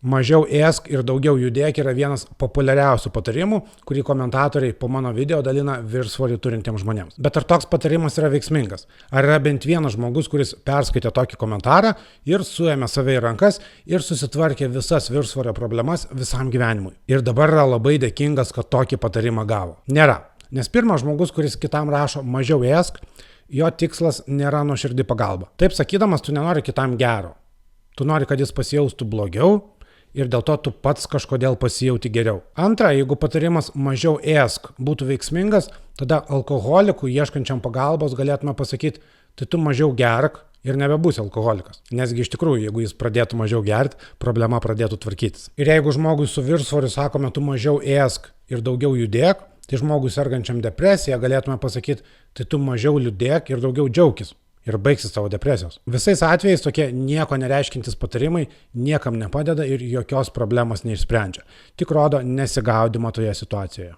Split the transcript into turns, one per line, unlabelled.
Mažiau ėsk ir daugiau judėk yra vienas populiariausių patarimų, kurį komentatoriai po mano video dalina viršsvorį turintiems žmonėms. Bet ar toks patarimas yra veiksmingas? Ar yra bent vienas žmogus, kuris perskaitė tokį komentarą ir suėmė save į rankas ir susitvarkė visas viršsvorio problemas visam gyvenimui? Ir dabar yra labai dėkingas, kad tokį patarimą gavo. Nėra. Nes pirmas žmogus, kuris kitam rašo mažiau ėsk, jo tikslas nėra nuoširdi pagalba. Taip sakydamas, tu nenori kitam gero. Tu nori, kad jis pasijaustų blogiau ir dėl to tu pats kažkodėl pasijauti geriau. Antra, jeigu patarimas mažiau ėsk būtų veiksmingas, tada alkoholikui ieškančiam pagalbos galėtume pasakyti, tai tu mažiau gerk ir nebebūsi alkoholikas. Nesgi iš tikrųjų, jeigu jis pradėtų mažiau gerti, problema pradėtų tvarkytis. Ir jeigu žmogui su viršsvoriu sakome, tu mažiau ėsk ir daugiau judėk, tai žmogui sergančiam depresiją galėtume pasakyti, tai tu mažiau liūdėk ir daugiau džiaukis ir baigsi savo depresijos. Visais atvejais tokie nieko nereiškintis patarimai niekam nepadeda ir jokios problemos neišsprendžia. Tik rodo nesigaudimą toje situacijoje.